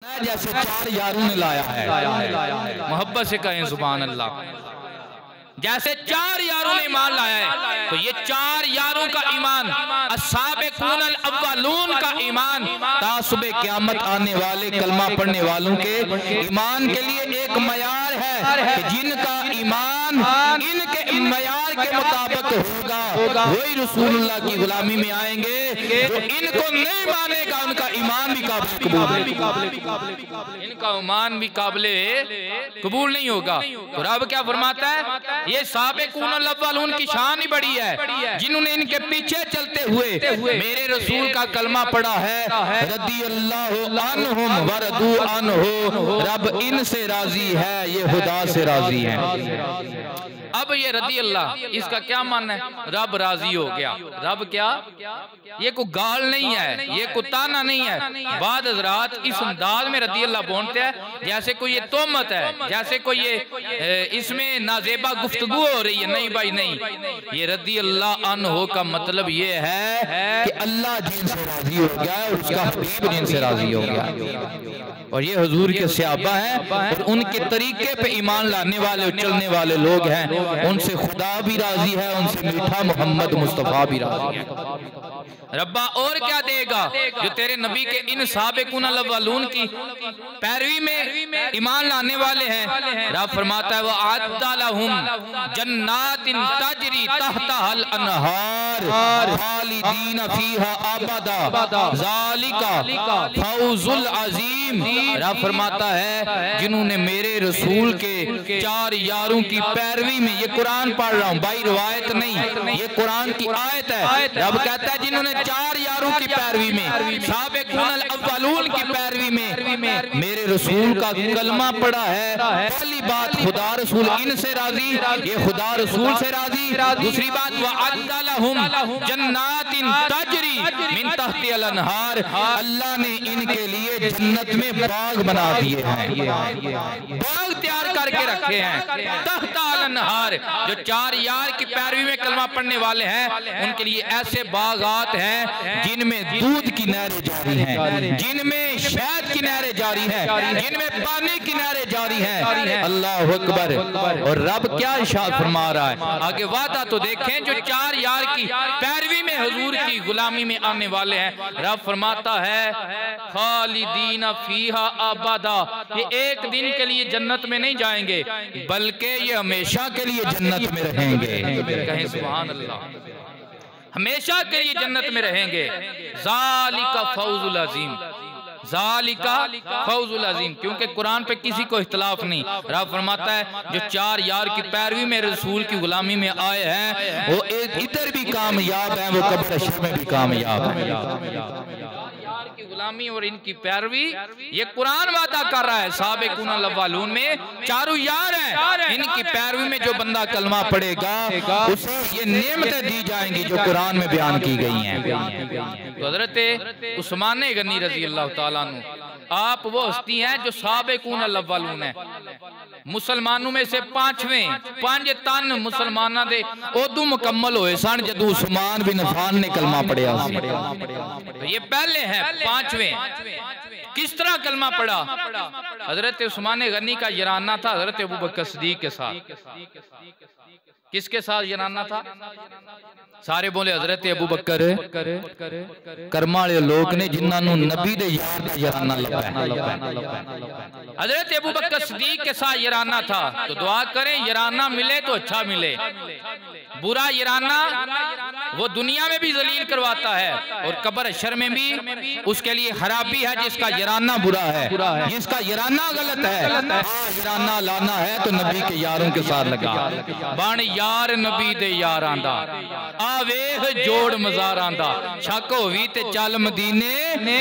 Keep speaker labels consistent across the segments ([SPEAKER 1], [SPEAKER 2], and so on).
[SPEAKER 1] जैसे चार यारों ने लाया है। मोहब्बत से कहें सुभान अल्लाह। जैसे चार यारों ने ईमान लाया है, तो ये चार यारों का ईमान, अस्साबिकून अल अव्वलून का ईमान, तासुबे क़यामत आने वाले कलमा पढ़ने वालों के ईमान के लिए एक मयार है कि जिनका ईमान इनके मयार के मुताबिक होगा वही रसूलुल्लाह की गुलामी में आएंगे। जो इनको नहीं मानेगा उनका ईमान भी इनका ईमान भी काबिले कबूल नहीं होगा। तो रब क्या फरमाता है, ये साबिकून अल अव्वलून की शान ही बड़ी है, जिन्होंने इनके पीछे चलते हुए मेरे रसूल का कलमा पढ़ा है। रदियल्लाहु अन्हुम व रदू अन्हु, रब इनसे राजी है, ये खुदा से राजी है। अब ये रदी अल्लाह, इसका क्या मानना है? रब राजी हो गया। रब क्या, ये कोई गाल नहीं है, ये कोई ताना नहीं है। बाद हज़रात इस अंदाज में रदी अल्लाह बोलते हैं जैसे कोई ये तोहमत है, जैसे कोई ये इसमें नाजेबा गुफ्तगू हो रही है। नहीं भाई नहीं, ये रदी अल्लाह अन्हो का मतलब ये है कि अल्लाह जिनसे राजी हो गया है, उसका हबीब जिनसे राजी हो गया। और ये हुजूर के सहाबा हैं और उनके तरीके पे ईमान लाने वाले चलने वाले लोग हैं, उनसे खुदा भी राजी है, उनसे मीठा मोहम्मद मुस्तफा भी राजी है। रब्बा और क्या देगा जो तेरे नबी के इन साबिकून अल अव्वलून की पैरवी में ईमान लाने वाले हैं। रब फरमाता है वअद्दा लहुम जन्नातिन तजरी तहतहल अनहार खालिदीन फीहा अबदा ज़ालिका फौजुल अज़ीम। रब फरमाता है जिन्होंने मेरे रसूल के चार यारों की पैरवी में, ये कुरान पढ़ रहा हूँ भाई, रिवायत नहीं, ये कुरान की आयत है। रब कहता है जिन्होंने चार यारों की पैरवी में, साबिकून अल अव्वलून की पैरवी में मेरे रसूल का कलमा पढ़ा है। पहली बात खुदा रसूल इनसे राजी, ये खुदा रसूल से राजी। दूसरी बात वअद्दा लहुम जन्नातिन तजरी मिन तहतिल अनहार, अल्लाह ने इनके लिए जन्नत में बाग बना दिए हैं, बाग तैयार करके रखे हैं। तहतिल अनहार, जो चार यार की पैरवी में कलमा पढ़ने वाले हैं उनके लिए ऐसे बागात हैं जिनमें दूध की नहरें जारी हैं, जिनमें शहद की नहरें जारी हैं, जिनमें पानी की नहरें जारी हैं। अल्लाह अकबर। और रब क्या इरशाद फरमा रहा है आगे, वादा तो देखें जो चार यार की पैरवी में हुजूर की गुलामी में आने वाले हैं। रब फरमाता है खालिदीन फीहा अबदा, ये एक दिन के लिए जन्नत में नहीं जाएंगे बल्कि ये हमेशा के लिए जन्नत में रहेंगे। कहें सुभान अल्लाह। हमेशा के लिए जन्नत में रहेंगे। ज़ालिका फौजुल अज़ीम, ज़ालिका फौजुल अज़ीम, क्योंकि कुरान पे किसी को इख्तिलाफ नहीं। रब फरमाता है जो चार यार की पैरवी में रसूल की गुलामी में आए हैं वो एक इधर भी कामयाब हैं, वो कब्र हश्र में भी कामयाब हैं। की गुलामी और इनकी पैरवी, ये कुरान वादा कर रहा है। साबिकून अल अव्वलून में चारों यार हैं, इनकी पैरवी में जो बंदा कलमा पढ़ेगा उसे ये नेमतें दी जाएंगी जो कुरान में बयान की गई हैं। तो हज़रत उस्मान गनी रज़ी अल्लाह ताला अन्हु, आप वो हस्ती हैं जो साबिकून अल अव्वलून है। मुसलमानों में से पांचवें, पांच तन मुसलमाना दे उदू मुकम्मल होए सन जदों उस्मान बिन अफ़्फ़ान ने कलमा पढ़िया। तो ये पहले हैं पांचवें। किस तरह कलमा पढ़ा? हजरत उस्मान गनी का यराना था हजरत अबू बकर सिद्दीक के साथ। किसके साथ यराना था? सारे बोले हजरत अबू बकर। कर्मा वाले लोग ने जिन्होंने नबी दे यार दा यराना लगा। हजरत अबू बकर सिद्दीक के साथ यराना था, तो दुआ करें यराना मिले तो अच्छा मिले। बुरा यराना वो दुनिया में भी जलील करवाता है और कब्र हश्र में भी उसके लिए खराबी है। जिसका यराना बुरा है, जिसका यराना गलत है, यराना लाना है तो नबी के यारों के साथ लगा। बन यार नबी दे यारां दा, आ वेख जोड़ मज़ारां दा, शक होवी ते चल मदीने,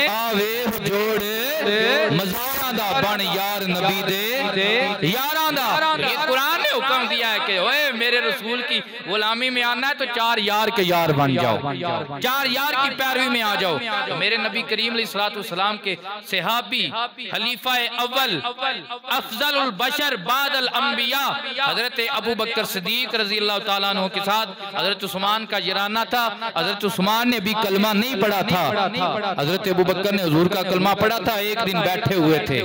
[SPEAKER 1] आ वेख जोड़ मज़ारां दा, बन यार नबी दे यारां दा। ये कुरान ने हुक्म दिया है कि ओए मेरे रसूल की गुलामी में आना है तो 4 यार के यार बन जाओ, 4 यार की पैरवी में आ जाओ। तो मेरे नबी करीम अलैहिस्सलाम के सहाबी खलीफा अव्वल अफजलुल बशर बादल अंबिया हजरत अबू बकर सिद्दीक रजी अल्लाह ताला अन्हु के साथ हजरत उस्मान का जराना था। हजरत उस्मान ने भी कलमा नहीं पढ़ा था, हजरत अबू बकर ने हुजूर का कलमा पढ़ा था। एक दिन बैठे हुए थे,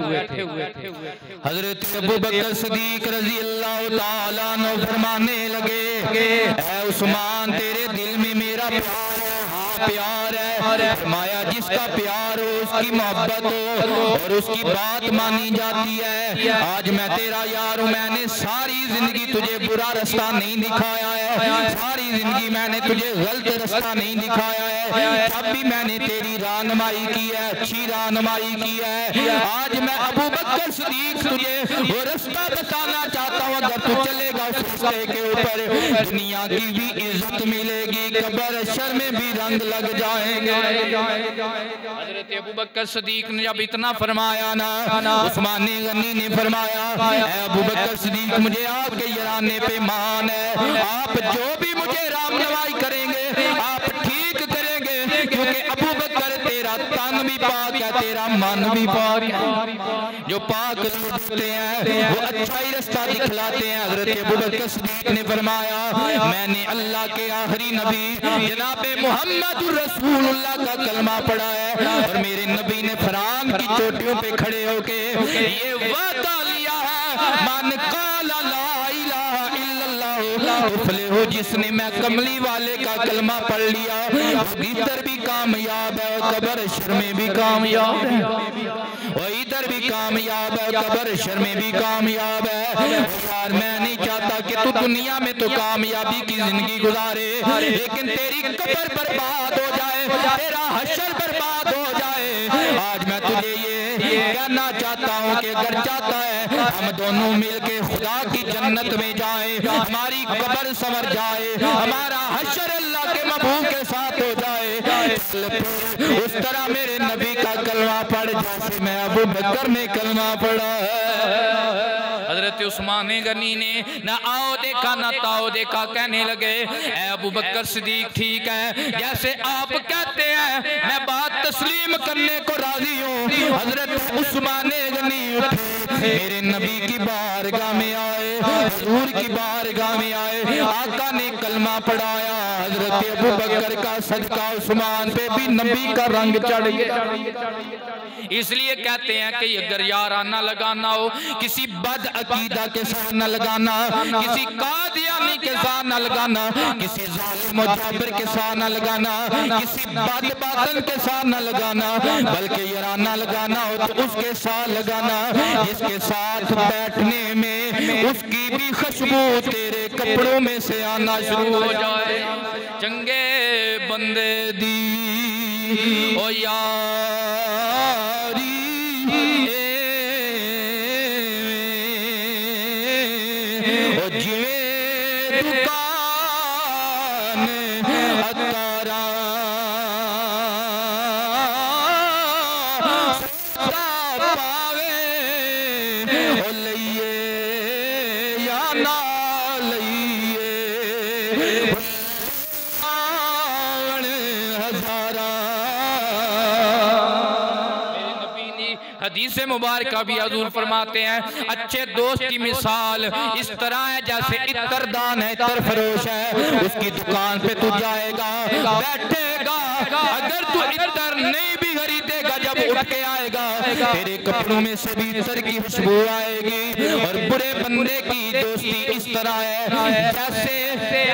[SPEAKER 1] हजरत अबू बकर सिद्दीक रजी अल्लाह ताला अन्हु फरमाने लगे, ऐ उस्मान तेरे दिल में मेरा प्यार है। फरमाया जिसका प्यार हो उसकी मोहब्बत हो और उसकी बात मानी जाती है। आज मैं तेरा यार हूँ, मैंने सारी जिंदगी तुझे बुरा रास्ता नहीं दिखाया है, सारी जिंदगी मैंने तुझे गलत रास्ता नहीं दिखाया है। जब भी मैंने तेरी रहनुमाई की है, अच्छी रहनुमाई की है। आज मैं अबू बकर सिद्दीक तुझे वो रास्ता बताना चाहता हूँ। अगर तू चलेगा उस रास्ते के ऊपर दुनिया की भी इज्जत मिलेगी, कब्र हश्र में भी रंग लग जाएंगे। हजरत अबू बकर सिद्दीक ने जब इतना फरमाया ना, उस्मान गनी ने फरमाया, अबू बकर सिद्दीक मुझे आपके याराने पे मान है। आप जो भी मुझे रहनुमाई करेंगे आप ठीक करेंगे, क्योंकि अबू बकर तेरा तन भी पाक है, तेरा मन भी पाक है। जो पाक होते हैं वो अच्छा ही रास्ता दिखलाते हैं। हजरत अबू बकर सिद्दीक ने फरमाया, मैंने अल्लाह के आखिरी नबी जनाब मोहम्मद रसूलुल्लाह का कलमा पढ़ा है और मेरे नबी ने फराम की चोटियों पे खड़े होके ये वादा लिया है, मन काला ला इलाहा इल्लल्लाह उफले हो, जिसने मैं कमली वाले का कलमा पढ़ लिया इधर भी कामयाब है और कब्र हश्र में भी कामयाब है, और इधर भी कामयाब है, कब्र हश्र में भी कामयाब है। यार मैं नहीं चाहता कि तू दुनिया में तो कामयाबी की जिंदगी गुजारे, लेकिन तेरी कब्र बर्बाद हो जाए, तेरा हश्र बर्बाद हो जाए। आज मैं तुझे ये कहना चाहता हूँ कि अगर चाहता है हम दोनों मिलके खुदा की जन्नत में जाए, हमारी कब्र संवर जाए, हमारा हश्र अल्लाह के महबूब के साथ हो जाए, उस तरह मेरे नबी का कलमा पढ़ जैसे मैं अबू बकर ने कलमा पढ़ा है। हजरत उस्मान गनी ने ना आओ देखा ना ताओ देखा, कहने लगे ऐ अबू बकर सिद्दीक ठीक है, जैसे आप कहते हैं मैं बात तस्लीम करने को राजी हूँ। हजरत उस्मान गनी उठे, मेरे नबी की बारगाह में आए, हुजूर की बारगाह में आए, आका ने कलमा पढ़ाया। हजरत अबू बकर का सदका उस्मान पे भी नबी का रंग चढ़ गया। इसलिए कहते हैं कि अगर याराना लगाना हो किसी बद अकीदा के साथ न लगाना, किसी कादियानी के साथ न लगाना, किसी जालिम मुजाबिर के साथ न लगाना, किसी बद बातन के साथ न लगाना, बल्कि याराना लगाना हो तो उसके साथ लगाना जिसके साथ बैठने में उसकी भी खुशबू तेरे कपड़ों में से आना शुरू हो जाए। चंगे बंदे दी ओ यारी ओ जिवे दुकान अतारा पावे ओ लइए या ना लइए हदीस मुबारक भी हजूर फरमाते हैं अच्छे दोस्त की मिसाल इस तरह है जैसे इत्तरदान है, इत्तर फरोश है, उसकी दुकान पे तू जाएगा बैठेगा, अगर तू इत्तर नहीं भी खरीदेगा जब उठ के आएगा तेरे कपड़ों में से भी इत्तर की खुशबू आएगी। और बुरे बंदे की दोस्ती इस तरह है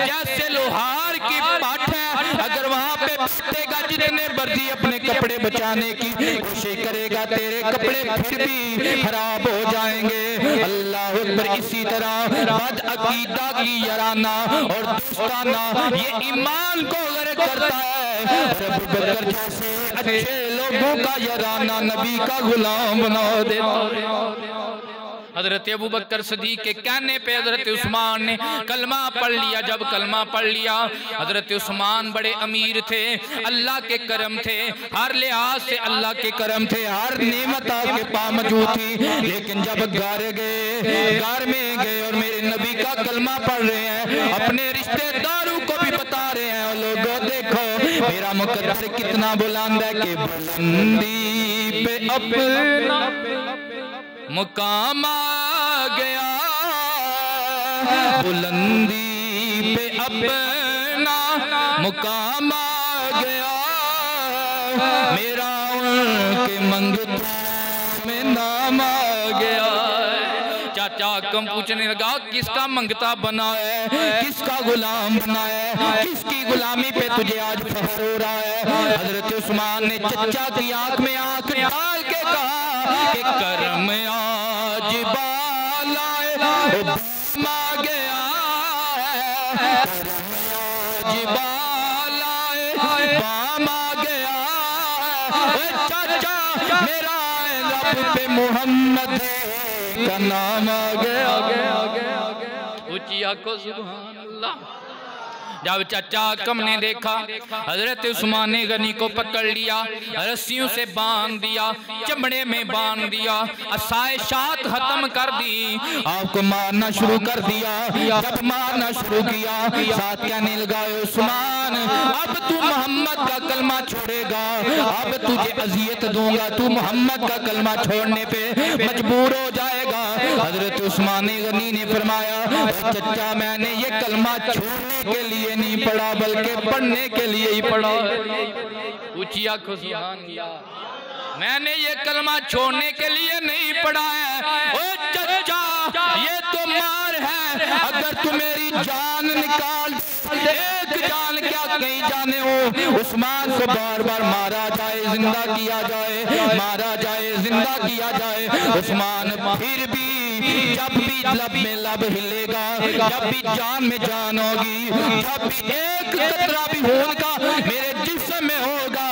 [SPEAKER 1] जैसे लोहार की पाठ है, अगर वहाँ पे बैठेगा जितने मर्जी अपने कपड़े बचाने की कोशिश करेगा तेरे कपड़े फिर भी खराब हो जाएंगे। अल्लाह अकबर। इसी तरह बद अकीदा की याराना और दोस्ताना ये ईमान को गर्क करता है। अबू बकर जैसे अच्छे लोगों का याराना नबी का गुलाम बना देता। हजरत अबू बकर सिद्दीक के कहने पे हजरत उस्मान ने कलमा पढ़ लिया। जब कलमा पढ़ लिया हजरत उस्मान बड़े अमीर थे, अल्लाह के करम थे, हर लिहाज से अल्लाह के करम थे, हर नेमत आपके पास मौजूद थी। लेकिन जब घर में गए और मेरे नबी का मेरा कलमा पढ़ रहे हैं, अपने रिश्तेदारों को भी बता रहे हैं, और लोगों देखो मेरा मुकद्दर कितना बुलंद है कि बुलंदी पे अपना मुकाम आ गया, बुलंदी पे अपना मुकाम आ गया, मेरा उनके मंगता में नाम आ गया। चाचा कम पूछने लगा किसका मंगता बना है, किसका गुलाम बना है, किसकी गुलामी पे तुझे आज फख्र हो रहा है। हजरत उस्मान ने चचा की आंख में आंख डाल के कहा कि करम आज बालाए आ गया, आज बालाए बाम आ गया, चाचा मेरा लब पे मोहम्मद का नाम आ गया। ऊंची आंखों सुभान अल्लाह। जब चाचा कम ने देखा हजरत उस्मान गनी को पकड़ लिया, रस्सियों से बांध दिया, चमड़े में बांध दिया, आसाइशात खत्म कर दी, आपको मारना शुरू कर दिया। जब मारना शुरू किया साथ कहने लगा उस्मान अब तू मोहम्मद का कलमा छोड़ेगा, अब तुझे अजियत दूंगा, तू मोहम्मद का कलमा छोड़ने पे मजबूर हो जाएगा। हजरत उस्मान गनी ने फरमाया चचा मैंने ये कलमा छोड़ने के लिए नहीं पढ़ा बल्कि पढ़ने के लिए ही पढ़ा। ऊंची आंखों सुभान अल्लाह। मैंने ये कलमा छोड़ने के लिए नहीं पढ़ा है। ओ चचा ये तो मार है, अगर तू मेरी जान निकाल, एक जान क्या कई जाने हो। उस्मान को बार बार मारा जाए, जिंदा किया जाए, मारा जाए, जिंदा किया जाए। उस्मान फिर भी जब भी लब में लब हिलेगा, जब भी जान में जान होगी, जब भी एक कतरा भी खून का मेरे जिस्म में होगा,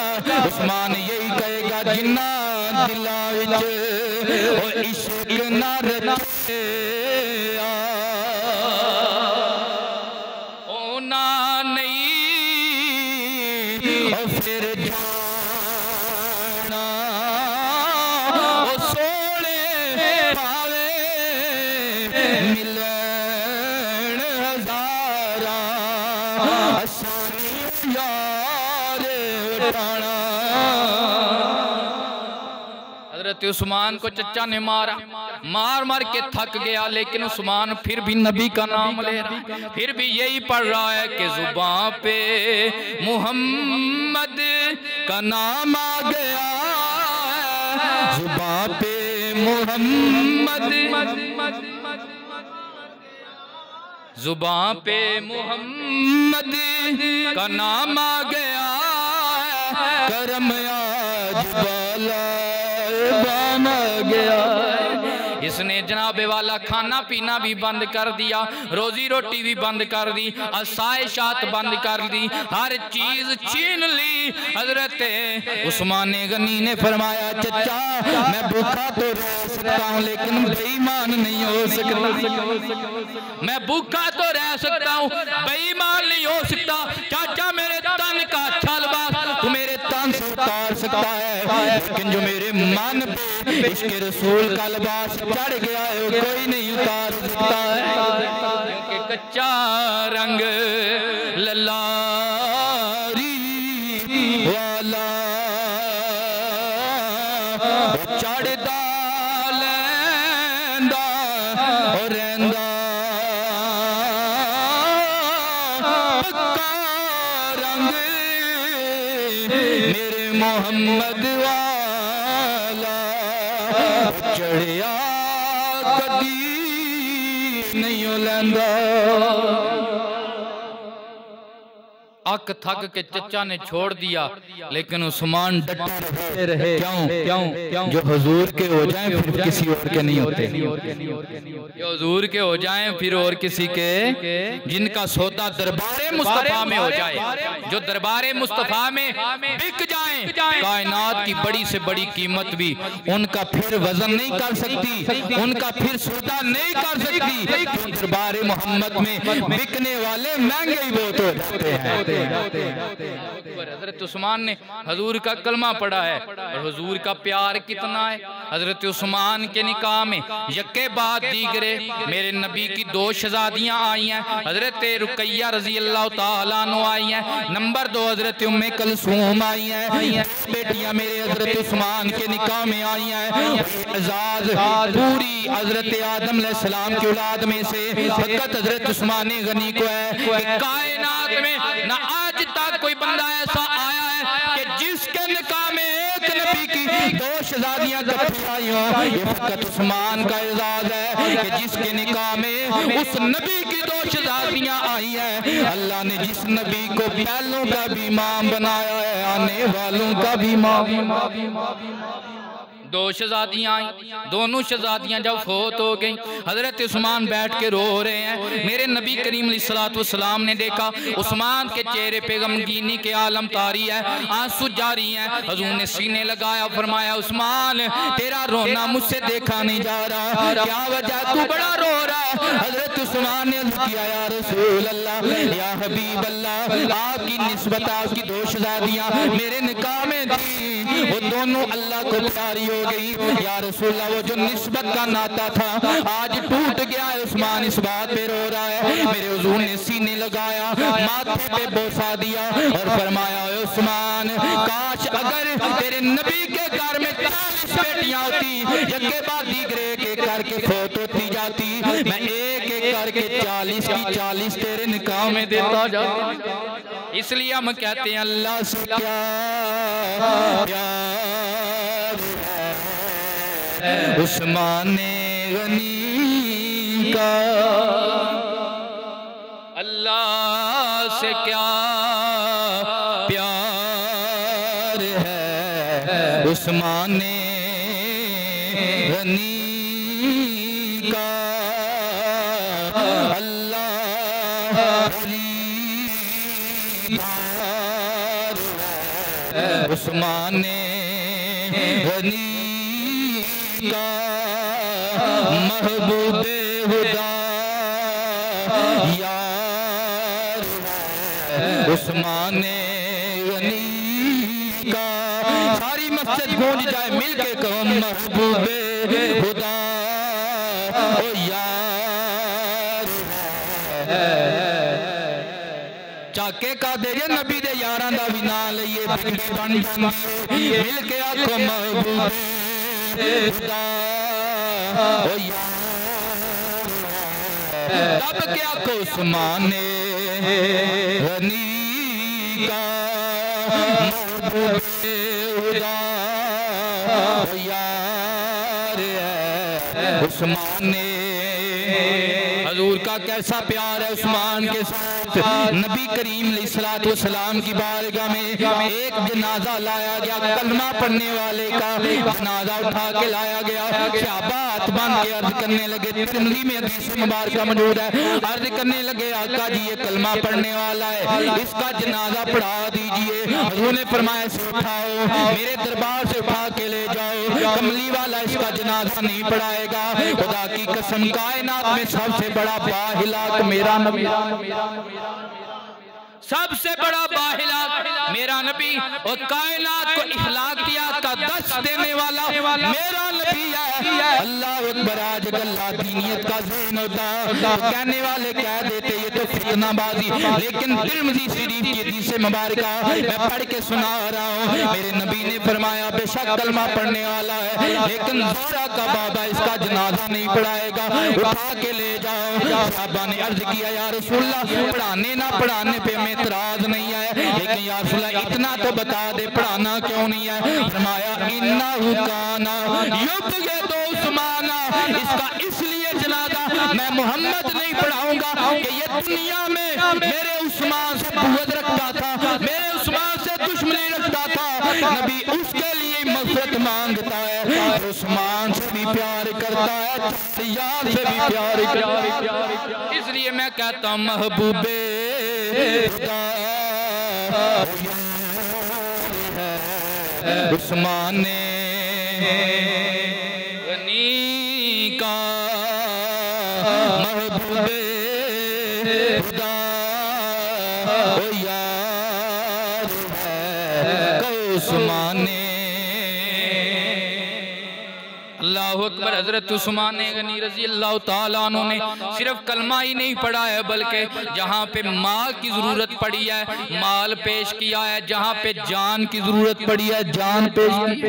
[SPEAKER 1] उस्मान यही कहेगा जिन्ना दिला विच ओ इश्क ना रचे ओ ना नहीं ओ फिर जाना ओ सोने पावे मिलन हजारा आसानी यार उठाना। हजरत उस्मान को चचा ने मारा, मार मार के थक गया, लेकिन उस्मान फिर भी नबी का नाम ले रहा, फिर भी यही पढ़ रहा है कि जुबान पे मोहम्मद का नाम आ गया, जुबान पे मोहम्मद, जुबान पे मोहम्मद का नाम आ गया, करम आज बाला बन गया। इसने जनाबे वाला खाना पीना भी बंद कर दिया, रोजी रोटी भी बंद कर दी, आसाइशात बंद कर दी, हर चीज छीन ली। हजरत उस्मान गनी ने फरमाया चचा मैं भूखा तो रह सकता हूँ लेकिन बेईमान नहीं हो सकता, मैं भूखा तो रह सकता हूँ बेईमान नहीं हो सकता। चाचा मेरे तन का अच्छा लिबास तू मेरे तन से उतार सकता है, लेकिन जो मेरे मन पे इसके रसूल का लिबास चढ़ गया है वो कोई नहीं उतार सकता है, क्योंकि कच्चा रंग ललारी वाला चढ़दा लैंदा और रैंदा पक्का रंग मेरे मोहम्मद वाला चढ़िया कदी नहीं लैंदा। अक थक के चचा ने छोड़ दिया, लेकिन उस्मान डटे रहे। क्यों क्यों क्यों? जो हुजूर के हो जाएं फिर किसी और के नहीं होते, जो हुजूर के हो जाएं फिर और किसी के, जिनका सौदा दरबारे मुस्तफा में हो जाए, जो दरबारे मुस्तफा में बिक जाएं, कायनात की बड़ी से बड़ी कीमत भी उनका फिर वजन नहीं कर सकती, उनका फिर सौदा नहीं कर सकती। दरबारे मोहम्मद में बिकने वाले महंगे ही बहुत हो जाते हैं। हजरत उस्मान ने हजूर का कलमा पढ़ा है और हजूर का प्यार कितना है। हजरत उस्मान के निकाह में यके बाद दीगरे मेरे नबी की 2 शहजादियां आई हैं। हजरत रुकैया रजी अल्लाह तआला अन्हु आई हैं। नंबर 2 हजरत उम्मे कलसूम आई हैं। बेटियां मेरे हजरत उस्मान के निकाह में आई हैं। पूरी हजरत आदम अलैहिस्सलाम की औलाद में से फकत हजरत उस्मान गनी को है कि कायनात में ना आज तक कोई बंदा ऐसा आया है कि जिसके निकाह में एक नबी की 2 शहजादियां इकट्ठी आई हो। ये फकत उस्मान का एजाज है कि जिसके निकाह में उस नबी की 2 शहजादियां आई हैं। अल्लाह ने जिस नबी को पहलों का भी इमाम बनाया है, आने वालों का भी इमाम। 2 शहजादियां आई। दोनों शहजादियां जब फोत हो गई, हजरत उस्मान बैठ के रो रहे हैं। मेरे नबी करीम अलैहिस्सलाम ने देखा उस्मान के चेहरे पे गमगीनी के आलम तारी है, आंसू जारी हैं। हजूर ने सीने लगाया, फरमाया उस्मान तेरा रोना मुझसे देखा नहीं जा रहा, क्या वजह तू बड़ा रो रहा है। हजरत उस्मान ने अर्ज़ किया या रसूल अल्लाह, या हबीब अल्लाह, आपकी निस्बत आपकी 2 शहजादियां मेरे निकाह में थी, वो दोनों अल्लाह को प्यारी हो गई। या रसूलल्लाह वो जो निस्बत का नाता था आज टूट गया है। उस्मान इस बात पे रो रहा है। मेरे हुजूर ने सीने लगाया, माथे पे बोसा दिया और फरमाया उस्मान काश अगर तेरे नबी के घर में 40 बेटियां होती, यके बाद दीगरे एक करके फोत होती जाती, मैं एक एक करके 40 की 40 तेरे निकाह में देता जाता। इसलिए हम कहते हैं अल्लाह से क्या प्यार उस्मान गनी का, अल्लाह से क्या प्यार है उस्मान गनी का, अल्लाह उस्मान गनी का, महबूबे खुदा यार उस्मान गनी का। सारी मस्जिद गूंज जाए मिलके कहो महबूबे खुदा ओ यार। चाके का दे नबी दे यारां दा भी नाम लईए बिगड़ी बन जांदी, मिलके आखो महबूबे खुदा ओ यार। तब क्या को उस्मान गनी का, महबूबे खुदा ओ यार है उस्मान। हजूर का कैसा प्यार है उस्मान के साथ। नबी करीम अलैहिस्सलाम की बारगाह में एक जनाजा लाया गया, कलमा पढ़ने वाले का जनाजा उठा के लाया गया। सहाबा हाथ बांध के अर्ज करने लगे, तिरमिज़ी में हदीस मुबारक मौजूद है, अर्ज करने लगे आका जी ये कलमा पढ़ने वाला है, इसका जनाजा पढ़ा दीजिए। हजूर ने फरमाया इसे उठाओ, मेरे दरबार से उठा के ले जाओ, कमली वाला इसका जनाजा नहीं पढ़ाएगा। खुदा की कसम कायनात में सबसे बड़ा बाहिलाक मेरा नबी, सबसे बड़ा बाहिलाक मेरा नबी, और कायनात को इखलाकियात का दर्स देने वाला मेरा नबी है। अल्लाह अकबर। आज अल्लाह दीनियत का ज़हन होता तो कहने वाले कह देते ये तो फितनाबाजी, लेकिन तिरमिज़ी शरीफ की हदीस मुबारका मैं पढ़ के सुना रहा हूँ। मेरे नबी ने फरमाया बेशक कलमा पढ़ने वाला है, लेकिन ज़ोरा का बाबा इसका जनाजा नहीं पढ़ाएगा, उठा के ले जाओ। सहाबा ने अर्ज किया या रसूलल्लाह पढ़ाने ना पढ़ाने पे हमें इतराज नहीं है, लेकिन या रसूलल्लाह इतना तो बता दे पढ़ाना क्यों नहीं है। फरमाया इन्नहु काना युब्ग़िदु उस्माना, इसका इसलिए जनाजा मैं मोहम्मद नहीं पढ़ाऊंगा कि ये दुनिया में मेरे उस्मान से बुग़्ज़ रखता था, मेरे उस्मान से दुश्मनी रखता था। नबी उसके लिए मग़फ़िरत मांगता है, उस्मान से भी प्यार करता है, यार से भी प्यार करता है। इसलिए मैं कहता हूँ महबूबे खुदा उस्मान गनी का, महबूबे खुदा ओ यार। उस्मान अल्लाहु अकबर। हजरत उस्मान गनी रजी अल्लाह ताला अन्हु ने सिर्फ कलमा ही नहीं पढ़ा है, बल्कि जहाँ पे माल की जरूरत पड़ी है माल पेश किया है, जहाँ पे जान की जरूरत पड़ी है जान पेश की।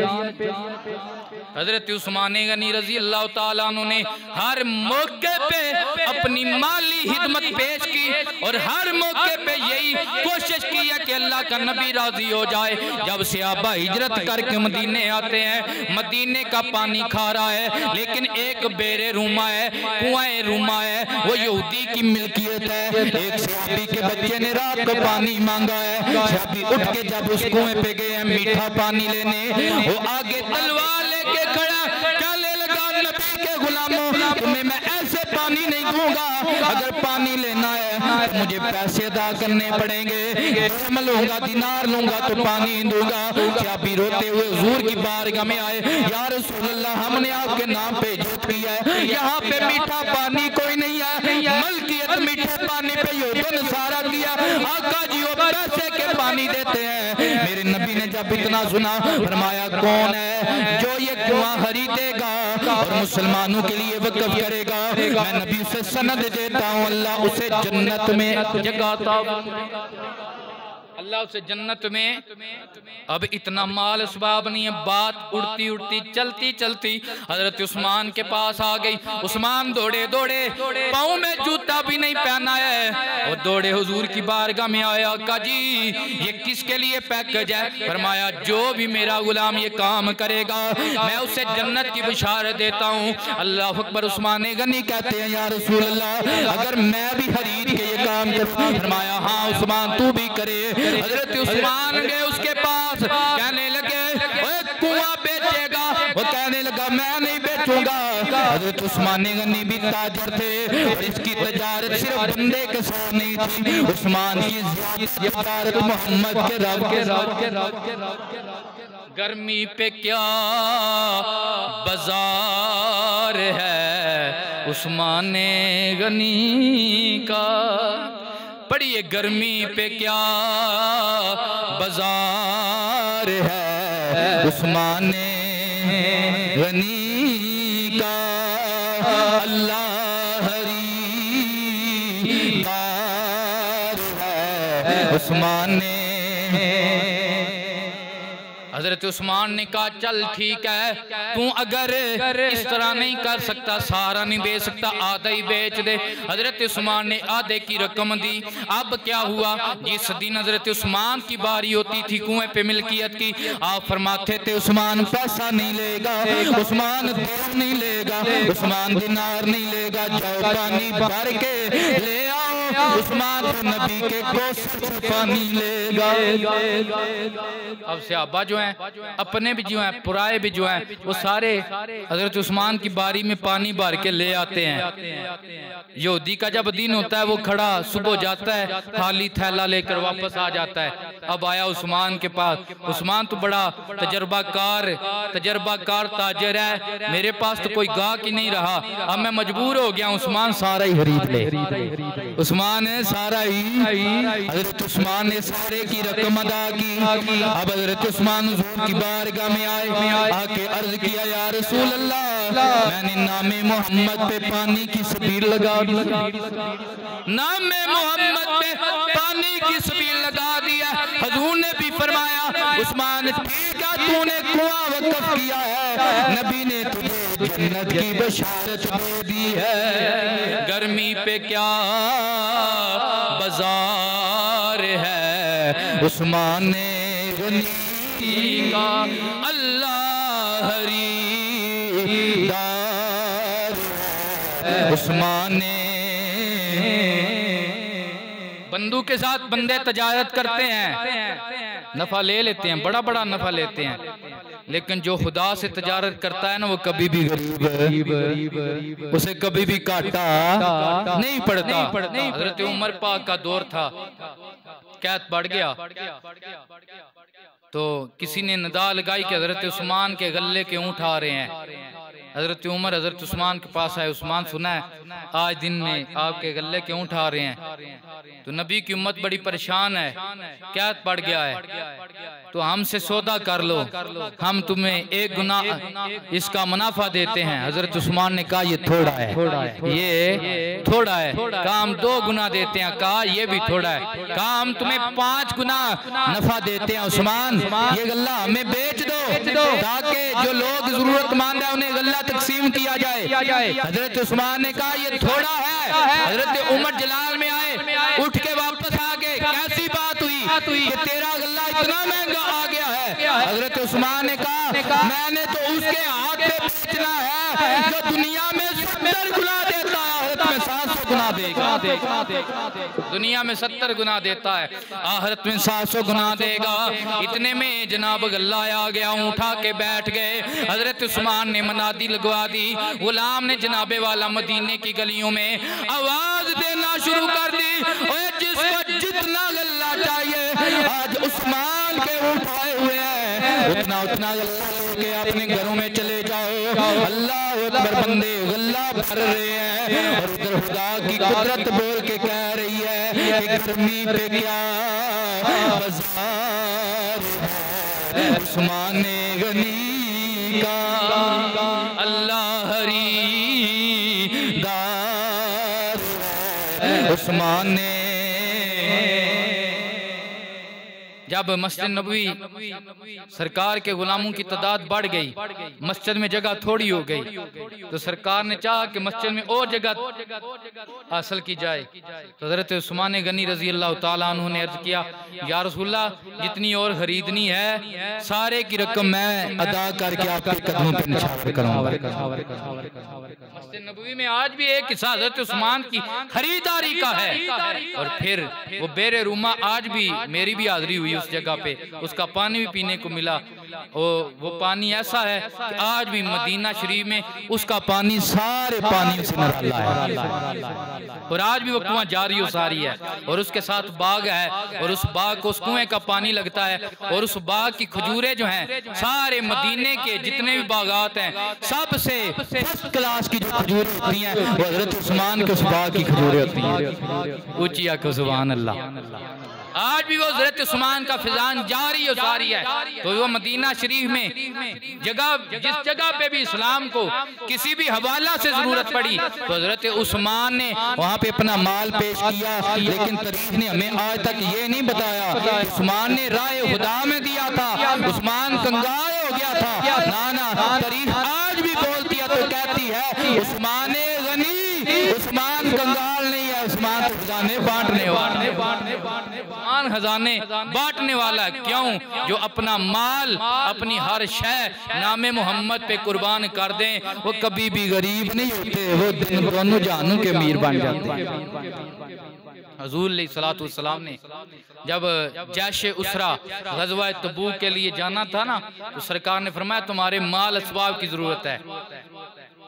[SPEAKER 1] हजरत उस्मान गनी रजी अल्लाह ताला अन्हु ने हर मौके पे अपनी माली हिदमत पेश की और हर मौके पे यही कोशिश की है कि अल्लाह का नबी राजी हो जाए। जब सहाबा हिजरत करके मदीने आते हैं, मदीने का पानी खा रहा है, लेकिन एक बेरे रूमा है, कुआं रूमा है, वो यहूदी की मिल्कियत है। एक सहाबी के बच्चे ने रात को पानी मांगा है, सहाबी उठ के जब उस कुएं पे गए हैं मीठा पानी लेने, वो आगे तलवार लेके खड़ा, कहने लगा नबी के गुलामों, तुम्हें मैं ऐसे पानी नहीं दूंगा, अगर पानी लेना है तो मुझे पैसे अदा करने पड़ेंगे, मैं लूंगा दिनार लूंगा तो पानी दूंगा। सहाबी रोते हुए हुजूर की बारगाह में आए, या रसूल अल्लाह, हमने आपके नाम पे जिद किया है, यहाँ पे मीठा पानी कोई नहीं है, मलकियत मीठे पानी पे यूं सारा किया, आका जी वो पैसे के पानी देते हैं। मेरे नबी ने जब इतना सुना फरमाया, कौन है जो ये कुआं खरीदेगा और मुसलमानों के लिए वक़्फ़ करेगा, मैं नबी से सनद देता हूँ, अल्लाह उसे जन्नत में जगाता, अल्लाह उसे जन्नत में। अब इतना माल असबाब नहीं है, बात उड़ती उड़ती चलती चलती हजरत उस्मान के पास आ गई। उस्मान दौड़े दौड़े, पाँव में जूता भी नहीं पहना है, और दौड़े हुजूर की बारगाह में आया, आका जी ये किसके लिए पैकेज है? फरमाया, जो भी मेरा गुलाम ये काम करेगा मैं उसे जन्नत की बशारत देता हूँ। अल्लाह अकबर। उस्मान गनी कहते हैं, या रसूल अल्लाह, अगर मैं भी खरीद के ये काम करूँ? फरमाया, हाँ उस्मान तू भी करे। हजरत उस्मान गए उसके पास, कहने लगे कुआं बेचेगा? वो कहने लगा, मैं नहीं बेचूंगा। हजरत उस्मान गनी भी ताजर थे और इसकी तजारत सिर्फ बंदे के साथ नहीं थी, उस्मान की तजारत मोहम्मद के रब के गर्मी पे क्या बाजार है उस्मान गनी का, पढ़िए गर्मी पे क्या बाजार है उस्मान गनी का, अल्लाह हरीदार है उस्मान। हजरत उस्मान ने कहा, चल ठीक है, तू अगर इस तरह नहीं कर सकता, सारा नहीं बेच सकता, आधा ही बेच दे। हजरत उस्मान ने आधे की रकम दी। अब क्या हुआ, जिस दिन हजरत उस्मान की बारी होती थी कुएं पे मिल्कियत की, आप फरमाते थे उस्मान पैसा नहीं लेगा, उस्मान देर नहीं लेगा, उस्मान दिनार नहीं लेगा, जाओ पानी भर के ले आओ, उस्मान नबी के गोश्त पानी लेगा। अब सहाबा जो हैं, अपने भी जो हैं, पुराए भी जो हैं, वो सारे हजरत उस्मान की बारी में पानी भर के ले आते हैं। यहूदी का जब दिन होता है वो खड़ा सुबह जाता है, खाली थैला लेकर वापस आ जाता है। अब आया उस्मान के पास, उस्मान तो बड़ा तजर्बाकार ताजर है, मेरे पास तो कोई गाहक ही नहीं रहा, अब मैं मजबूर हो गया, उस्मान सारा ही खरीद ले। उस्मान है सारा ही, हजरत उस्मान ने सारे की रकम अदा की। अब हजरत उस्मान हुजूर की बारगाह में आए, आके अर्ज किया, या रसूल अल्लाह, मैंने नामे मोहम्मद पे पानी की सबील लगा दी, नामे मोहम्मद पे पानी की सबील लगा दिया। हुजूर ने भी फरमाया, उस्मान ठीक है, तूने कुआं वक़्फ़ किया है, नबी ने तुझे जन्नत की बशारत दे दी है। गर्मी पे क्या बाजार है उस्मान गनी का, अल्लाह हरीदार उस्मान। बंदूक के साथ बंदे तजारत करते हैं, नफा ले लेते हैं, बड़ा बड़ा नफा लेते हैं, लेकिन जो खुदा से तजारत करता है ना, वो कभी भी गरीब है, उसे कभी भी काटा नहीं पड़ता। हजरत उमर पाक का दौर था, कैद बढ़ गया, तो किसी ने निदा लगाई कि हजरत उस्मान के गले के ऊँट आ रहे हैं। हजरत उमर हजरत उस्मान के पास आए। उस्मान सुना है आज दिन में आपके गले क्यों उठा रहे हैं? तो नबी की उम्मत बड़ी परेशान है, क्या पड़ गया है? तो हमसे सौदा कर लो, हम तुम्हें एक गुना इसका मुनाफा देते हैं। हजरत उस्मान ने कहा ये थोड़ा है, ये थोड़ा है। कहा हम 2 गुना देते हैं। कहा ये भी थोड़ा है। कहा हम तुम्हें 5 गुना नफा देते हैं। उस्मान ये गल्ला हमें बेच दो ताकि जो लोग जरूरतमंद है उन्हें गल्ला तकसीम किया जाए। हजरत उस्मान ने कहा ये थोड़ा है। हजरत उमर जलाल में आए, उठ के वापस आ गए। कैसी बात हुई कि तेरा गल्ला इतना महंगा आ गया है? हजरत उस्मान ने कहा मैंने तो उसके हाथ पे बेचना है जो दुनिया में 70 गुना देता है, आखिरत में 700 गुना देगा। दुनिया में 70 गुना देता है, आखिरत में 700 गुना देगा। इतने में जनाब गल्ला आ गया, उठा के बैठ गए। हजरत उस्मान ने मनादी लगवा दी। गुलाम ने जनाबे वाला मदीने की गलियों में आवाज देना शुरू कर दी, जिसको जितना गल्ला चाहिए आज उस्मान के उठाए हुए हैं, उतना उतना गल्ला लेके अपने घरों में चले जाओ। अल्लाह अकबर, बंदे गल्ला भर रहे हैं और उधर खुदा की कुदरत बोल के कह रही है कि गर्मी पे क्या बाजार है, उस्मान गनी का अल्लाह हरी दार। उस्मान ने जब मस्जिद नबवी सरकार के गुलामों की तादाद बढ़ गई, मस्जिद में जगह थोड़ी हो गई, तो सरकार ने चाहा कि मस्जिद में और जगह हासिल की जाए। तो हज़रत उस्मान गनी रजी अल्लाह ताला अन्हु ने अर्ज किया या रसूलल्लाह जितनी और खरीदनी है सारे की रकम मैं अदा करके आपके कदमों पर निछावर करूंगा। मस्जिद नबवी में आज भी एक हिस्सा हज़रत उस्मान की खरीदारी का है। और फिर वो बेरे रूमा आज भी मेरी भी हाजिरी हुई उस जगह पे, उसका पानी भी पीने को मिला। वो पानी ऐसा है कि आज भी मदीना शरीफ में उसका पानी सारे पानी से निराला है और आज भी वो कुआं जारी सारी है। और उसके साथ बाग है और उस बाग को उस कुएं का पानी लगता है और उस बाग की खजूरें जो हैं सारे मदीने के जितने भी बागात हैं सबसे फर्स्ट क्लास की जो खजूरें होती हैं वो हज़रत उस्मान के उस बाग की खजूरें होती हैं। ऊंचिया को सुभान अल्लाह। आज भी वो हज़रत उस्मान का फिजान जारी और सारी है। तो वो मदीना शरीफ में जिस जगह पे भी इस्लाम को किसी भी हवाला से जरूरत पड़ी तो हज़रत उस्मान ने वहाँ पे अपना माल पेश किया। लेकिन तारीख ने हमें आज तक ये नहीं बताया उस्मान ने राय खुदा में दिया था, उस्मान कंगाल हो गया था। ना तारीख आज भी बोलती है तो कहती है उस्मान गनी, उस्मान कंगाल नहीं है, उस्मान तो खजाने बांटने वाला, उस्मान खजाने बांटने वाला। क्यों? जो अपना माल अपनी हर शय नामे मोहम्मद पे कुर्बान कर दें वो कभी भी गरीब नहीं होते, वो दोनों जानों के अमीर बन जाते हैं। हजूर सल्लल्लाहु अलैहि वसल्लम ने जब जैश उसरा गज़वा तबूक के लिए जाना था ना तो सरकार ने फरमाया तुम्हारे माल असबाब की जरूरत है,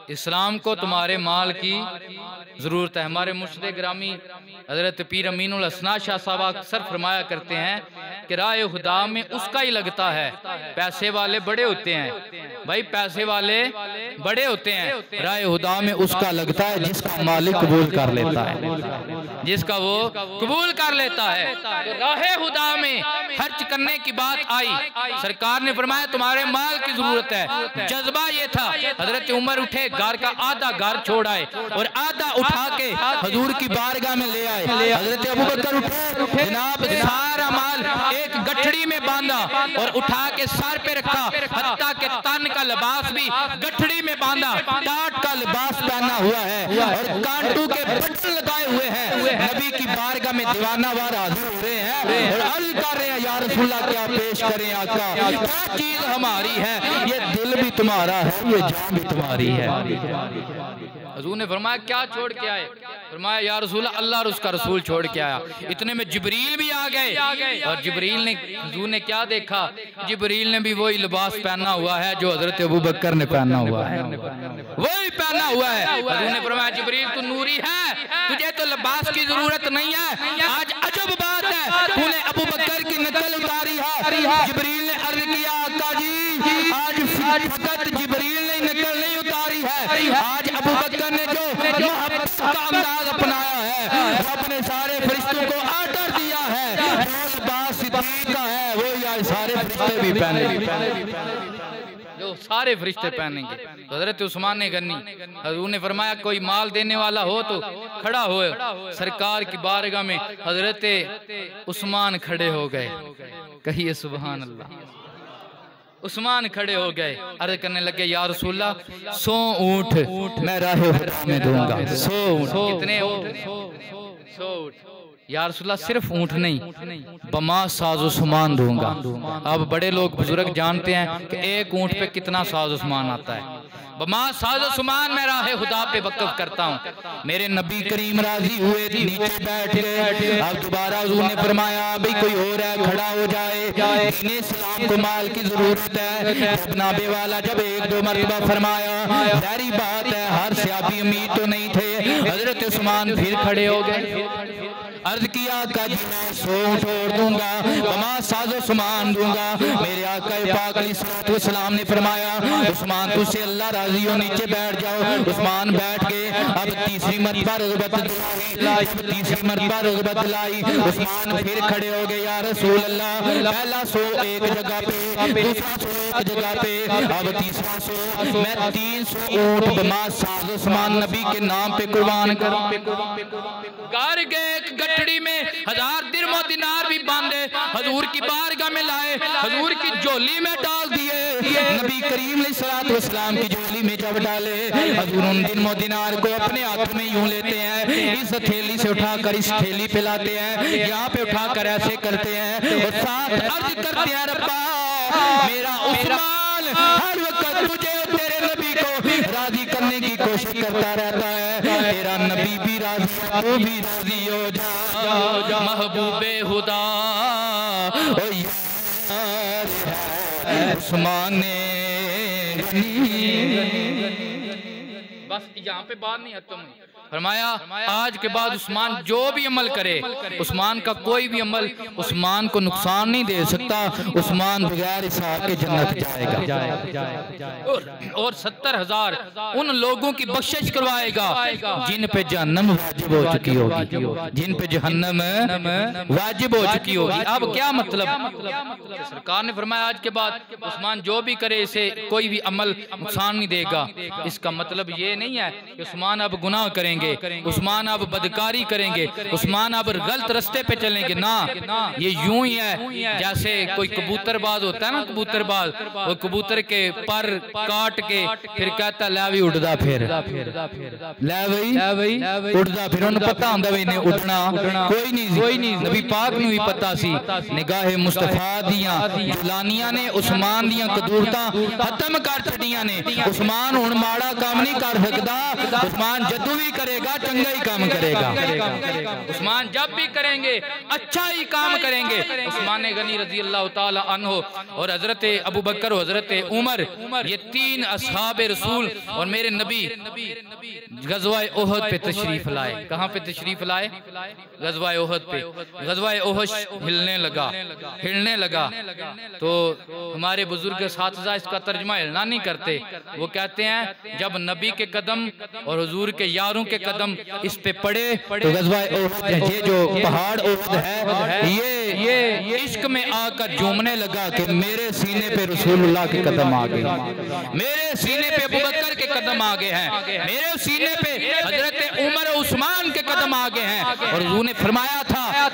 [SPEAKER 1] इस्लाम को तुम्हारे माल की जरूरत है। हमारे मुर्शिद ग्रामी हजरत पीर अमीनुल हसना शाह साहब अक्सर फरमाया करते हैं कि राय खुदा में उसका ही लगता है, पैसे वाले बड़े होते हैं भाई, पैसे वाले बड़े होते हैं, राय खुदा में उसका लगता है जिसका मालिक कबूल कर लेता है, जिसका वो कबूल कर लेता है। तो राह खुदा में खर्च करने की बात आई, सरकार ने फरमाया तुम्हारे माल की जरूरत है। जज्बा ये था हजरत उमर उठे, घर का आधा घर छोड़ आए और आधा उठा के हजूर की बारगाह में ले आए। हजरत अबू बकर उठे, जनाब सारा माल एक गठड़ी में बांधा और उठा के सर पे रखा, हत्ता के तन का लिबास भी गठड़ी में बांधा, टाट का लिबास पहना हुआ है और कांटू के बटन लगाए हुए हैं। नबी की बारगाह में दीवाना वार हाजिर हो रहे हैं और अर्ज कर रहे हैं या रसूलल्लाह क्या पेश करें आका, क्या चीज हमारी है, ये दिल भी तुम्हारा है, ये जान भी तुम्हारी है। हजूर ने फरमाया क्या छोड़ के आए? फरमाया या रसूल अल्लाह और उसका रसूल छोड़ के आया। इतने में जिब्रील भी आ गए और जिब्रील ने हजूर ने क्या देखा? जिब्रील ने भी वही लिबास पहना हुआ है जो हजरत अबू बकर ने पहना हुआ है, वही पहना हुआ है। हजूर ने फरमाया जिब्रील तू नूरी है, तुझे तो लिबास की जरूरत नहीं है। आज अजब बात है, तूने अबू बकर की नकल उतारी है। जिब्रील ने अर्ज किया आका जी आज फकत जिब्रील ने नकल नहीं उतारी है, आज अबू बकर ने जो मोहब्बत का अंदाज अपनाया है, अपने सारे फरिश्तों को आर्डर दिया है, अब्बास सिद्दीक का है, वो यार सारे फरिश्ते भी पहने जो सारे फरिश्ते पहनेंगे। तो हजरत उस्मान ने करनी, हजूर ने फरमाया कोई माल देने वाला हो तो खड़ा हो। सरकार की बारगाह में हजरत उस्मान खड़े हो गए। कहिए सुभान अल्लाह। उस्मान खड़े हो गए, अर्ज करने लगे या रसूलल्लाह 100 ऊंट मैं राहे खुदा में दूंगा। 100 ऊंट। कितने ऊंट? 100 ऊंट। या रसूलल्लाह सिर्फ ऊंट नहीं, बमा साजो सामान दूंगा। अब बड़े लोग बुजुर्ग जानते हैं कि एक ऊंट पे कितना साजो सामान आता है। बमा साजो सामान मैं राहे खुदा पे वक़्फ़ करता हूँ। मेरे नबी करीम राजी हुए, नीचे बैठ गए। अब दोबारा हुजूर ने फरमाया भाई कोई और है खड़ा हो जाए, इन्हें सलाम को माल की जरूरत है। जनाबे वाला जब एक दो मरतबा फरमाया, जारी बात है हर सहाबी उम्मीद तो नहीं थे। हजरत उस्मान फिर खड़े हो गए, अर्ज किया आका जी मैं 100 ऊंट और दूंगा, बमा साजो सामान दूंगा। मेरे आका पाक अलैहिस्सलाम ने फरमाया उस्मान तुझसे अल्लाह राजी हो, नीचे बैठ जाओ। उस्मान बैठ गए। अब तीसरी मरतबा रग़बत दिलाई, तीसरी मरतबा रग़बत दिलाई। उस्मान फिर खड़े हो गए, या रसूल अल्लाह पहला 100 एक जगह पे, दूसरा 100 एक जगह पे, अब तीसरा 100 मैं 300 ऊंट बमा साजो सामान नबी के नाम पे कुर्बान करूं। कर गए गठड़ी में 1000 दिरहम दिनार भी बांधे, हजूर की बारगाह में लाए, हजूर की झोली में डाल दिए। नबी करीम अलैहिस्सलाम की झोली में जब डाले, हजूर उन दिरहम दिनार को अपने हाथ में यूं लेते हैं, इस थैली से उठाकर इस थैली पे लाते हैं, यहाँ पे उठाकर ऐसे करते हैं और साथ अर्ज करते हैं रब्बा मेरा उस्मान हर वक्त तुझे तेरे नबी को राजी करने की कोशिश करता रहता है, तेरा नबी भी राजी तू भी राजी हो जा महबूबे खुदा ओ यार उस्मान ने। बस यहाँ पे बात नहीं खत्म हुई। फरमाया आज के बाद उस्मान जो भी अमल करे, उस्मान का कोई भी अमल उस्मान को नुकसान नहीं दे सकता। उस्मान बगैर हिसाब के जन्नत जाएगा और 70,000 उन लोगों की बख्शिश करवाएगा जिन पे जहन्नम वाजिब हो चुकी होगी, जिन पे जहन्नम वाजिब हो चुकी होगी। अब क्या मतलब? सरकार ने फरमाया आज के बाद उस्मान जो भी करे इसे कोई भी अमल नुकसान नहीं देगा। इसका मतलब ये नहीं है कि उस्मान अब गुनाह करेंगे, उस्मान अब बदकारी करेंगे, उस्मान अब गलत रास्ते पे चलेंगे ना। ये यूं ही है जैसे कोई कबूतरबाज होता है ना, कबूतरबाज वो कबूतर के पर काट के फिर कहता लै भी उड़दा फिर लै भाई उड़दा फिर। उन्हें पता होंदा भी इन्हें उठना कोई नहीं। नबी पाक नूं भी पता सी निगाहे मुस्तफा दियां जुलानियां ने उस्मान दियां कदूरतां खत्म कर छड़ियां ने। उस्मान हुण माड़ा काम नहीं कर सकदा, उस्मान जदों भी करेगा चंगा ही काम करेगा। उस्मान जब भी करेंगे अच्छा ही काम करेंगे। उस्मान गनी रजी अल्लाह ताला अन्हो और हजरत अबू बकर, हजरत उमर, ये 3 असहाबे रसूल और मेरे नबी गज़वाए ओहद पे तशरीफ लाए। कहाँ पे तशरीफ लाए? गज़वाए ओहद पे। गज़वाए ओहद हिलने लगा तो हमारे बुजुर्ग साथीज़ा इसका तर्जुमा हिलना नहीं करते, वो कहते हैं जब नबी के कदम और हुजूर के यारों के कदम इस पे पड़े तो गज़वाए ओहद, ये जो पहाड़ ओहद है ये इश्क में आकर झूमने लगा कि मेरे सीने पे रसूलुल्लाह के कदम आ गए, मेरे सीने पे अबू बकर के कदम आ गए हैं, मेरे सीने पे हजरत उमर उस्मान के कदम आ गए हैं। और हुजूर ने फरमाया था